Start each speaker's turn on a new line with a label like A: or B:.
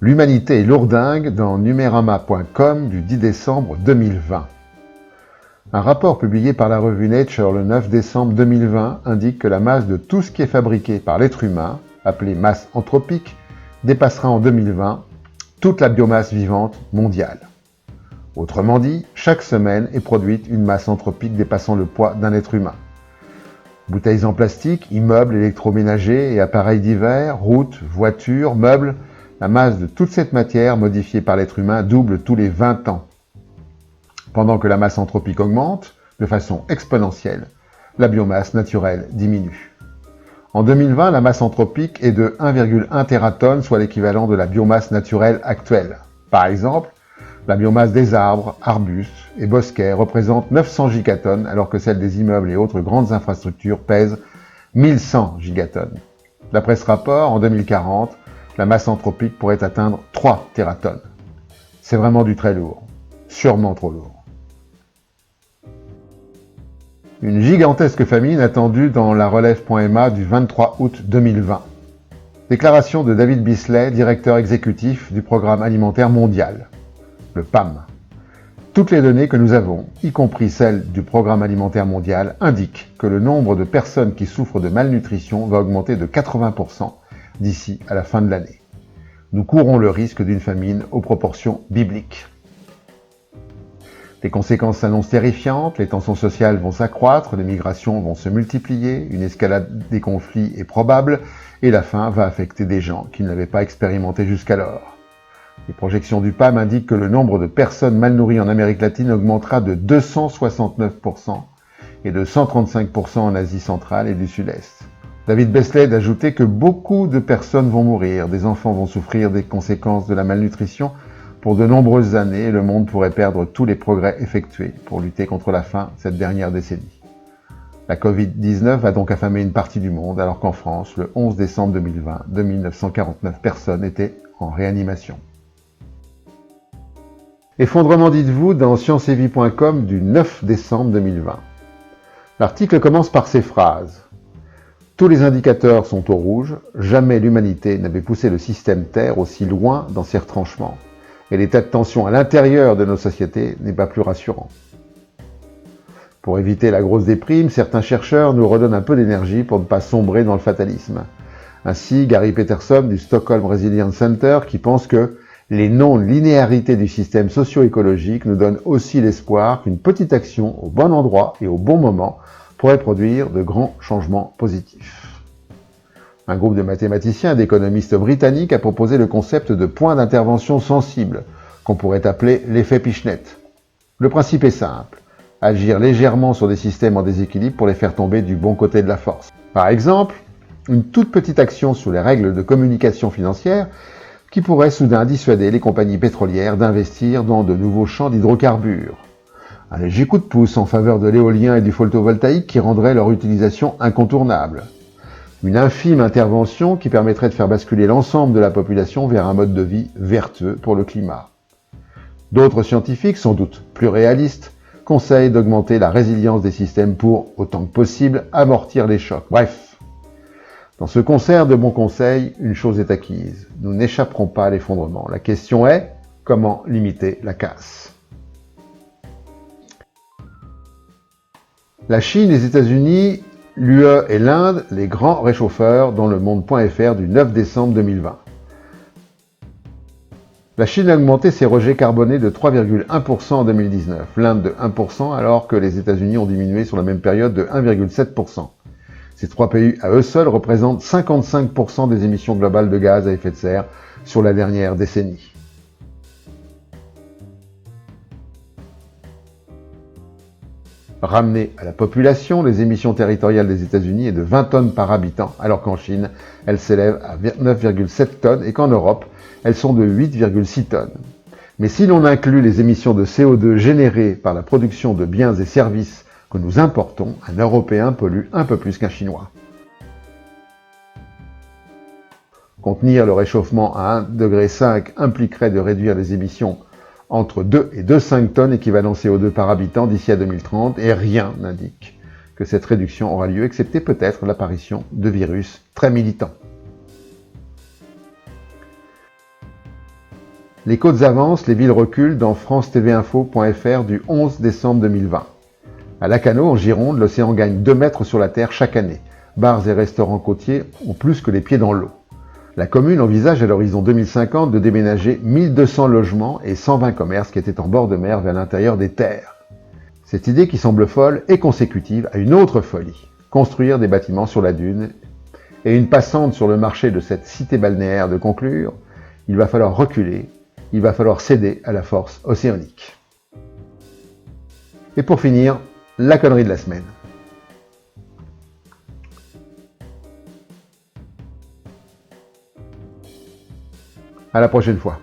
A: L'humanité est lourdingue dans Numérama.com du 10 décembre 2020. Un rapport publié par la revue Nature le 9 décembre 2020 indique que la masse de tout ce qui est fabriqué par l'être humain, appelée masse anthropique, dépassera en 2020 toute la biomasse vivante mondiale. Autrement dit, chaque semaine est produite une masse anthropique dépassant le poids d'un être humain. Bouteilles en plastique, immeubles électroménagers et appareils divers, routes, voitures, meubles, la masse de toute cette matière modifiée par l'être humain double tous les 20 ans. Pendant que la masse anthropique augmente, de façon exponentielle, la biomasse naturelle diminue. En 2020, la masse anthropique est de 1,1 tératonnes, soit l'équivalent de la biomasse naturelle actuelle. Par exemple, la biomasse des arbres, arbustes et bosquets représente 900 gigatonnes, alors que celle des immeubles et autres grandes infrastructures pèse 1100 gigatonnes. D'après ce rapport, en 2040, la masse anthropique pourrait atteindre 3 tératonnes. C'est vraiment du très lourd, sûrement trop lourd. Une gigantesque famine attendue dans la relève.ma du 23 août 2020. Déclaration de David Beasley, directeur exécutif du Programme alimentaire mondial, le PAM. Toutes les données que nous avons, y compris celles du Programme alimentaire mondial, indiquent que le nombre de personnes qui souffrent de malnutrition va augmenter de 80% d'ici à la fin de l'année. Nous courons le risque d'une famine aux proportions bibliques. Les conséquences s'annoncent terrifiantes, les tensions sociales vont s'accroître, les migrations vont se multiplier, une escalade des conflits est probable et la faim va affecter des gens qui ne l'avaient pas expérimenté jusqu'alors. Les projections du PAM indiquent que le nombre de personnes mal nourries en Amérique latine augmentera de 269% et de 135% en Asie centrale et du Sud-Est. David Beasley d'ajouter que beaucoup de personnes vont mourir, des enfants vont souffrir des conséquences de la malnutrition pour de nombreuses années et le monde pourrait perdre tous les progrès effectués pour lutter contre la faim cette dernière décennie. La Covid-19 va donc affamer une partie du monde alors qu'en France, le 11 décembre 2020, 2949 personnes étaient en réanimation. Effondrement dites-vous dans scienceevie.com du 9 décembre 2020. L'article commence par ces phrases. Tous les indicateurs sont au rouge, jamais l'humanité n'avait poussé le système Terre aussi loin dans ses retranchements. Et l'état de tension à l'intérieur de nos sociétés n'est pas plus rassurant. Pour éviter la grosse déprime, certains chercheurs nous redonnent un peu d'énergie pour ne pas sombrer dans le fatalisme. Ainsi, Gary Peterson du Stockholm Resilience Center qui pense que les non-linéarités du système socio-écologique nous donnent aussi l'espoir qu'une petite action au bon endroit et au bon moment pourrait produire de grands changements positifs. Un groupe de mathématiciens et d'économistes britanniques a proposé le concept de point d'intervention sensible, qu'on pourrait appeler l'effet Pichenette. Le principe est simple, agir légèrement sur des systèmes en déséquilibre pour les faire tomber du bon côté de la force. Par exemple, une toute petite action sur les règles de communication financière qui pourrait soudain dissuader les compagnies pétrolières d'investir dans de nouveaux champs d'hydrocarbures. Un léger coup de pouce en faveur de l'éolien et du photovoltaïque qui rendrait leur utilisation incontournable. Une infime intervention qui permettrait de faire basculer l'ensemble de la population vers un mode de vie vertueux pour le climat. D'autres scientifiques, sans doute plus réalistes, conseillent d'augmenter la résilience des systèmes pour, autant que possible, amortir les chocs. Bref, dans ce concert de bons conseils, une chose est acquise. Nous n'échapperons pas à l'effondrement. La question est, comment limiter la casse ? La Chine, les États-Unis, l'UE et l'Inde, les grands réchauffeurs dans le monde.fr du 9 décembre 2020. La Chine a augmenté ses rejets carbonés de 3,1% en 2019, l'Inde de 1%, alors que les États-Unis ont diminué sur la même période de 1,7%. Ces trois pays à eux seuls représentent 55% des émissions globales de gaz à effet de serre sur la dernière décennie. Ramenées à la population, les émissions territoriales des États-Unis est de 20 tonnes par habitant, alors qu'en Chine, elles s'élèvent à 9,7 tonnes et qu'en Europe, elles sont de 8,6 tonnes. Mais si l'on inclut les émissions de CO2 générées par la production de biens et services que nous importons, un Européen pollue un peu plus qu'un Chinois. Contenir le réchauffement à 1,5 degré impliquerait de réduire les émissions entre 2 et 2,5 tonnes équivalent CO2 par habitant d'ici à 2030, et rien n'indique que cette réduction aura lieu, excepté peut-être l'apparition de virus très militants. Les côtes avancent, les villes reculent dans france-tv-info.fr du 11 décembre 2020. À Lacanau, en Gironde, l'océan gagne 2 mètres sur la terre chaque année. Bars et restaurants côtiers ont plus que les pieds dans l'eau. La commune envisage à l'horizon 2050 de déménager 1200 logements et 120 commerces qui étaient en bord de mer vers l'intérieur des terres. Cette idée qui semble folle est consécutive à une autre folie, construire des bâtiments sur la dune. Et une passante sur le marché de cette cité balnéaire de conclure, il va falloir reculer, il va falloir céder à la force océanique. Et pour finir, la connerie de la semaine. À la prochaine fois.